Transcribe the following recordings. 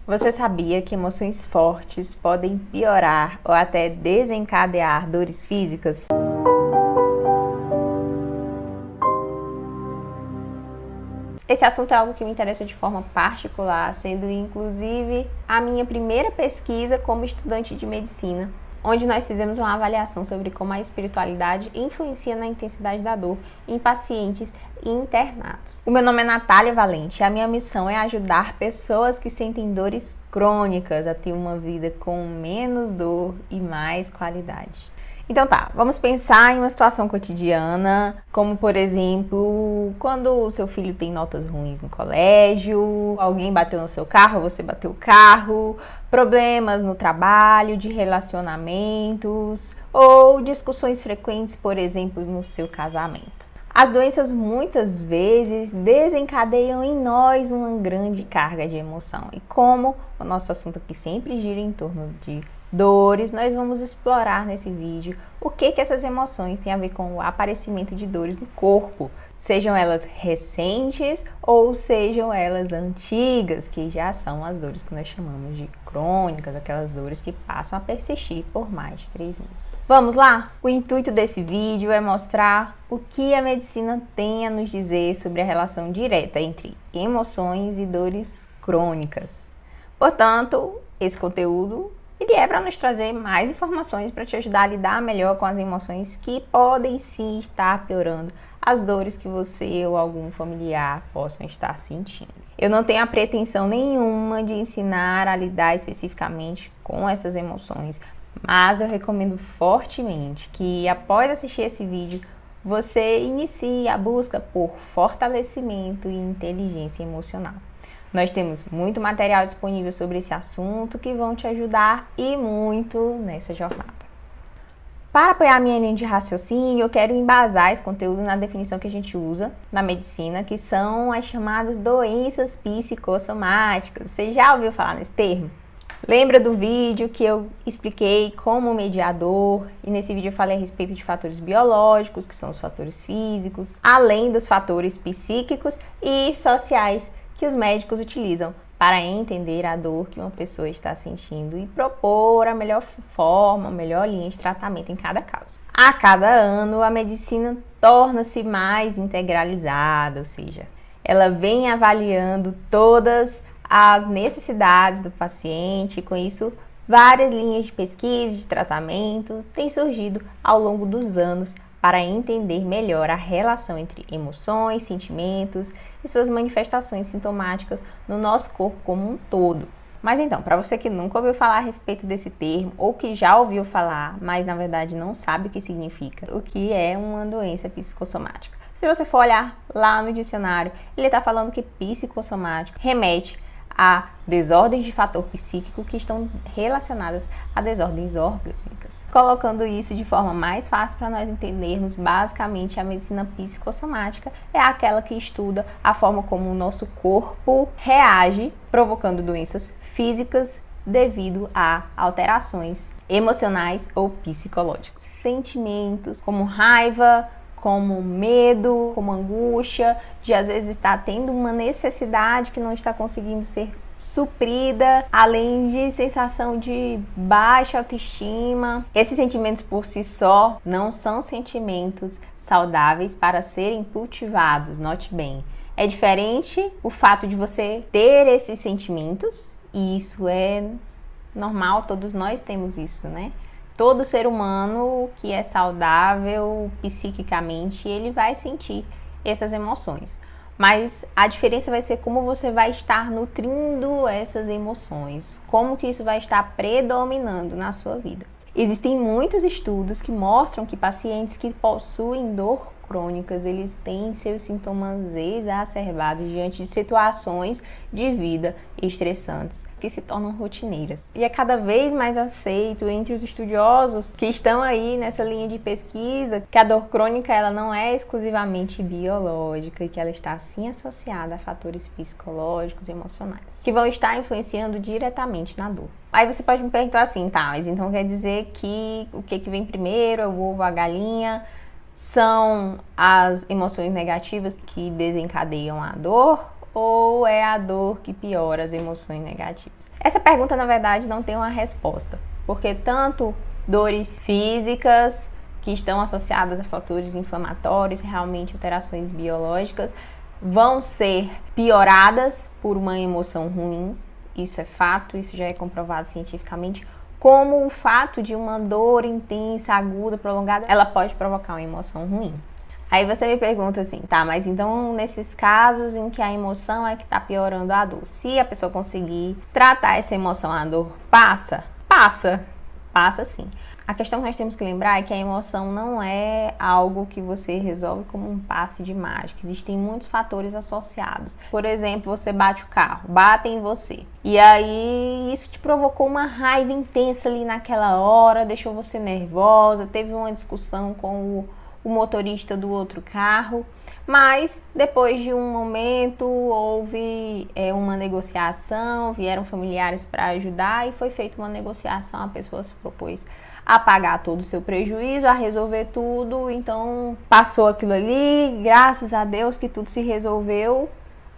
Você sabia que emoções fortes podem piorar ou até desencadear dores físicas? Esse assunto é algo que me interessa de forma particular, sendo inclusive a minha primeira pesquisa como estudante de medicina, onde nós fizemos uma avaliação sobre como a espiritualidade influencia na intensidade da dor em pacientes internados. O meu nome é Natália Valente e a minha missão é ajudar pessoas que sentem dores crônicas a ter uma vida com menos dor e mais qualidade. Então tá, vamos pensar em uma situação cotidiana, como por exemplo, quando o seu filho tem notas ruins no colégio, alguém bateu no seu carro, você bateu o carro, problemas no trabalho, de relacionamentos ou discussões frequentes, por exemplo, no seu casamento. As doenças muitas vezes desencadeiam em nós uma grande carga de emoção. E como o nosso assunto aqui sempre gira em torno de dores, nós vamos explorar nesse vídeo o que essas emoções têm a ver com o aparecimento de dores no corpo, sejam elas recentes ou sejam elas antigas, que já são as dores que nós chamamos de crônicas, aquelas dores que passam a persistir por mais de 3 meses. Vamos lá? O intuito desse vídeo é mostrar o que a medicina tem a nos dizer sobre a relação direta entre emoções e dores crônicas. Portanto, esse conteúdo ele é para nos trazer mais informações para te ajudar a lidar melhor com as emoções que podem sim estar piorando as dores que você ou algum familiar possam estar sentindo. Eu não tenho a pretensão nenhuma de ensinar a lidar especificamente com essas emoções, mas eu recomendo fortemente que após assistir esse vídeo, você inicie a busca por fortalecimento e inteligência emocional. Nós temos muito material disponível sobre esse assunto que vão te ajudar e muito nessa jornada. Para apoiar a minha linha de raciocínio, eu quero embasar esse conteúdo na definição que a gente usa na medicina, que são as chamadas doenças psicossomáticas. Você já ouviu falar nesse termo? Lembra do vídeo que eu expliquei como mediador? E nesse vídeo eu falei a respeito de fatores biológicos, que são os fatores físicos, além dos fatores psíquicos e sociais, que os médicos utilizam para entender a dor que uma pessoa está sentindo e propor a melhor forma, a melhor linha de tratamento em cada caso. A cada ano, a medicina torna-se mais integralizada, ou seja, ela vem avaliando todas as necessidades do paciente e, com isso, várias linhas de pesquisa e de tratamento têm surgido ao longo dos anos para entender melhor a relação entre emoções, sentimentos e suas manifestações sintomáticas no nosso corpo como um todo. Mas então, para você que nunca ouviu falar a respeito desse termo ou que já ouviu falar, mas na verdade não sabe o que significa, o que é uma doença psicossomática? Se você for olhar lá no dicionário, ele está falando que psicossomático remete a desordens de fator psíquico que estão relacionadas a desordens orgânicas. Colocando isso de forma mais fácil para nós entendermos, basicamente a medicina psicossomática é aquela que estuda a forma como o nosso corpo reage, provocando doenças físicas devido a alterações emocionais ou psicológicas. Sentimentos como raiva, como medo, como angústia, de às vezes estar tendo uma necessidade que não está conseguindo ser suprida, além de sensação de baixa autoestima. Esses sentimentos por si só não são sentimentos saudáveis para serem cultivados, note bem. É diferente o fato de você ter esses sentimentos, e isso é normal, todos nós temos isso, né? Todo ser humano que é saudável psiquicamente, ele vai sentir essas emoções. Mas a diferença vai ser como você vai estar nutrindo essas emoções, como que isso vai estar predominando na sua vida. Existem muitos estudos que mostram que pacientes que possuem dor crônicas, eles têm seus sintomas exacerbados diante de situações de vida estressantes que se tornam rotineiras. E é cada vez mais aceito entre os estudiosos que estão aí nessa linha de pesquisa que a dor crônica ela não é exclusivamente biológica e que ela está sim associada a fatores psicológicos e emocionais que vão estar influenciando diretamente na dor. Aí você pode me perguntar assim, tá, mas então quer dizer que o que vem primeiro, é o ovo ou a galinha? São as emoções negativas que desencadeiam a dor ou é a dor que piora as emoções negativas? Essa pergunta, na verdade, não tem uma resposta, porque tanto dores físicas que estão associadas a fatores inflamatórios, realmente alterações biológicas, vão ser pioradas por uma emoção ruim, isso é fato, isso já é comprovado cientificamente, como o fato de uma dor intensa, aguda, prolongada, ela pode provocar uma emoção ruim. Aí você me pergunta assim, tá, mas então nesses casos em que a emoção é que tá piorando a dor, se a pessoa conseguir tratar essa emoção, a dor passa? Passa sim. A questão que nós temos que lembrar é que a emoção não é algo que você resolve como um passe de mágica. Existem muitos fatores associados. Por exemplo, você bate o carro, batem em você. E aí isso te provocou uma raiva intensa ali naquela hora, deixou você nervosa, teve uma discussão com o motorista do outro carro. Mas depois de um momento houve uma negociação, vieram familiares para ajudar e foi feita uma negociação, a pessoa se propôs a pagar todo o seu prejuízo, a resolver tudo, então passou aquilo ali, graças a Deus que tudo se resolveu,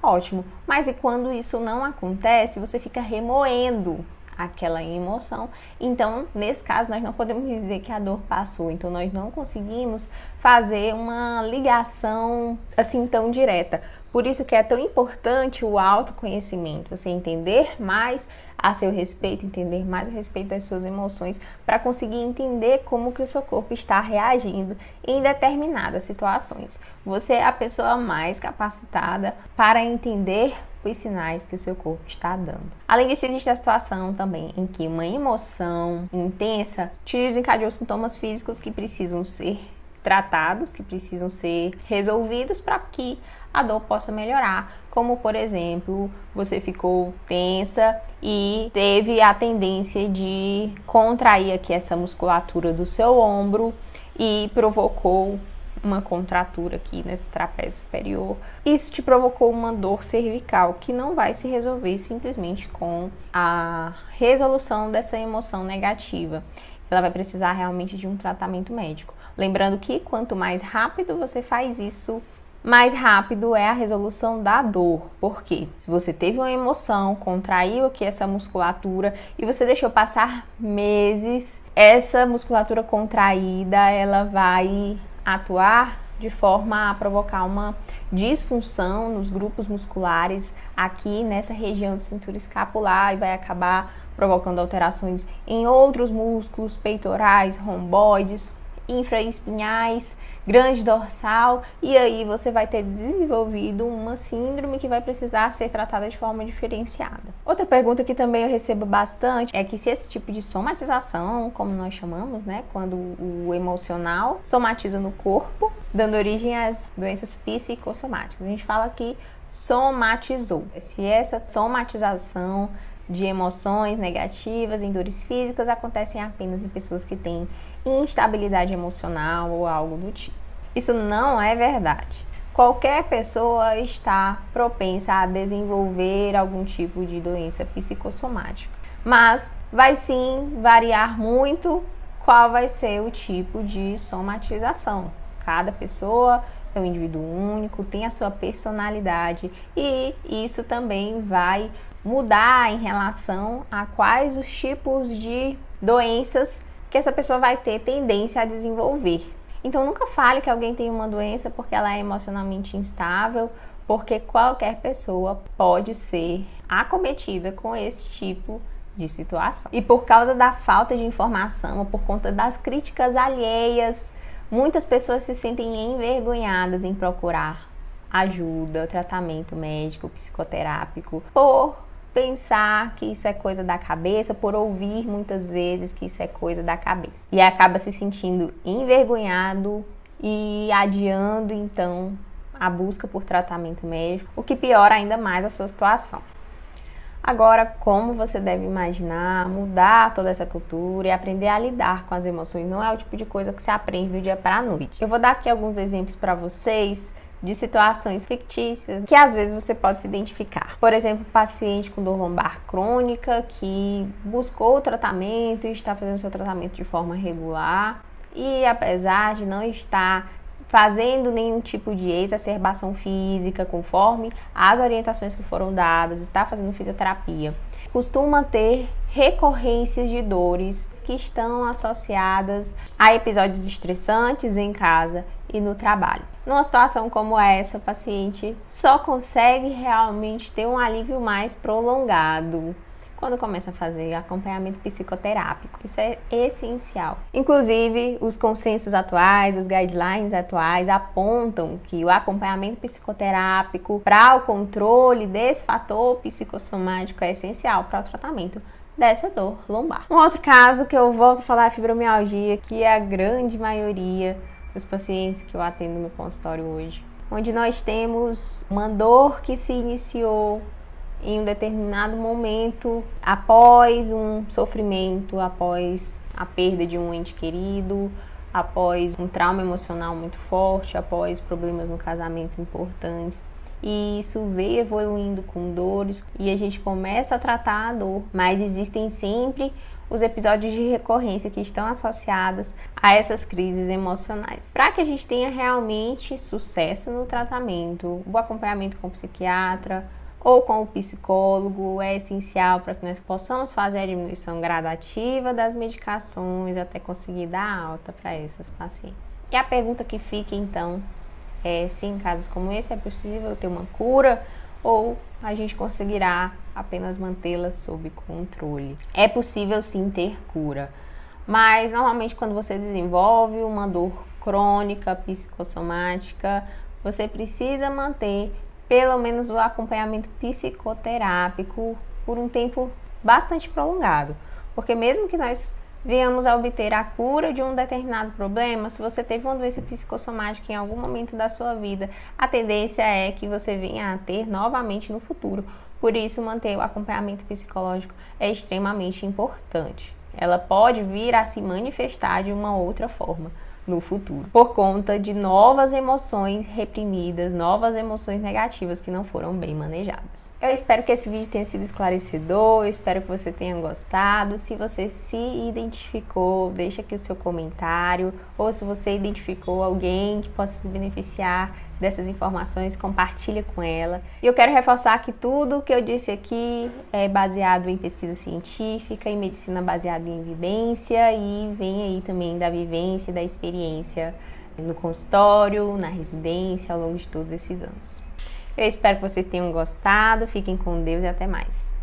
ótimo. Mas e quando isso não acontece, você fica remoendo aquela emoção, então nesse caso nós não podemos dizer que a dor passou, então nós não conseguimos fazer uma ligação assim tão direta. Por isso que é tão importante o autoconhecimento, você entender mais a seu respeito, entender mais a respeito das suas emoções, para conseguir entender como que o seu corpo está reagindo em determinadas situações. Você é a pessoa mais capacitada para entender os sinais que o seu corpo está dando. Além disso, existe a situação também em que uma emoção intensa te desencadeou sintomas físicos que precisam ser tratados, que precisam ser resolvidos para que a dor possa melhorar, como por exemplo, você ficou tensa e teve a tendência de contrair aqui essa musculatura do seu ombro e provocou uma contratura aqui nesse trapézio superior. Isso te provocou uma dor cervical que não vai se resolver simplesmente com a resolução dessa emoção negativa. Ela vai precisar realmente de um tratamento médico. Lembrando que quanto mais rápido você faz isso, mais rápido é a resolução da dor. Por quê? Se você teve uma emoção, contraiu aqui essa musculatura e você deixou passar meses, essa musculatura contraída, ela vai atuar de forma a provocar uma disfunção nos grupos musculares aqui nessa região do cintura escapular e vai acabar provocando alterações em outros músculos peitorais, romboides, infraespinhais, grande dorsal, e aí você vai ter desenvolvido uma síndrome que vai precisar ser tratada de forma diferenciada. Outra pergunta que também eu recebo bastante é que se esse tipo de somatização, como nós chamamos, né, quando o emocional somatiza no corpo, dando origem às doenças psicossomáticas. A gente fala que somatizou. Se essa somatização de emoções negativas, em dores físicas, acontecem apenas em pessoas que têm instabilidade emocional ou algo do tipo. Isso não é verdade. Qualquer pessoa está propensa a desenvolver algum tipo de doença psicossomática, mas vai sim variar muito qual vai ser o tipo de somatização. Cada pessoa é um indivíduo único, tem a sua personalidade e isso também vai mudar em relação a quais os tipos de doenças que essa pessoa vai ter tendência a desenvolver. Então nunca fale que alguém tem uma doença porque ela é emocionalmente instável, porque qualquer pessoa pode ser acometida com esse tipo de situação. E por causa da falta de informação, ou por conta das críticas alheias, muitas pessoas se sentem envergonhadas em procurar ajuda, tratamento médico, psicoterápico, por pensar que isso é coisa da cabeça, por ouvir muitas vezes que isso é coisa da cabeça. E acaba se sentindo envergonhado e adiando, então, a busca por tratamento médico, o que piora ainda mais a sua situação. Agora, como você deve imaginar, mudar toda essa cultura e aprender a lidar com as emoções não é o tipo de coisa que se aprende do dia para a noite. Eu vou dar aqui alguns exemplos para vocês de situações fictícias que às vezes você pode se identificar. Por exemplo, paciente com dor lombar crônica que buscou o tratamento e está fazendo seu tratamento de forma regular e apesar de não estar fazendo nenhum tipo de exacerbação física, conforme as orientações que foram dadas, está fazendo fisioterapia, costuma ter recorrências de dores que estão associadas a episódios estressantes em casa e no trabalho. Numa situação como essa, o paciente só consegue realmente ter um alívio mais prolongado quando começa a fazer acompanhamento psicoterápico. Isso é essencial. Inclusive, os consensos atuais, os guidelines atuais apontam que o acompanhamento psicoterápico para o controle desse fator psicossomático é essencial para o tratamento dessa dor lombar. Um outro caso que eu volto a falar é a fibromialgia, que é a grande maioria dos pacientes que eu atendo no consultório hoje, onde nós temos uma dor que se iniciou em um determinado momento, após um sofrimento, após a perda de um ente querido, após um trauma emocional muito forte, após problemas no casamento importantes. E isso veio evoluindo com dores e a gente começa a tratar a dor, mas existem sempre os episódios de recorrência que estão associados a essas crises emocionais. Para que a gente tenha realmente sucesso no tratamento, o acompanhamento com o psiquiatra ou com o psicólogo é essencial para que nós possamos fazer a diminuição gradativa das medicações até conseguir dar alta para essas pacientes. E a pergunta que fica então é se em casos como esse é possível ter uma cura ou a gente conseguirá apenas mantê-la sob controle. É possível sim ter cura, mas normalmente quando você desenvolve uma dor crônica, psicossomática, você precisa manter pelo menos o acompanhamento psicoterápico por um tempo bastante prolongado, porque mesmo que nós venhamos a obter a cura de um determinado problema, se você teve uma doença psicossomática em algum momento da sua vida, a tendência é que você venha a ter novamente no futuro. Por isso, manter o acompanhamento psicológico é extremamente importante. Ela pode vir a se manifestar de uma outra forma no futuro, por conta de novas emoções reprimidas, novas emoções negativas que não foram bem manejadas. Eu espero que esse vídeo tenha sido esclarecedor, eu espero que você tenha gostado. Se você se identificou, deixa aqui o seu comentário, ou se você identificou alguém que possa se beneficiar dessas informações, compartilha com ela. E eu quero reforçar que tudo que eu disse aqui é baseado em pesquisa científica, em medicina baseada em evidência e vem aí também da vivência e da experiência no consultório, na residência, ao longo de todos esses anos. Eu espero que vocês tenham gostado, fiquem com Deus e até mais.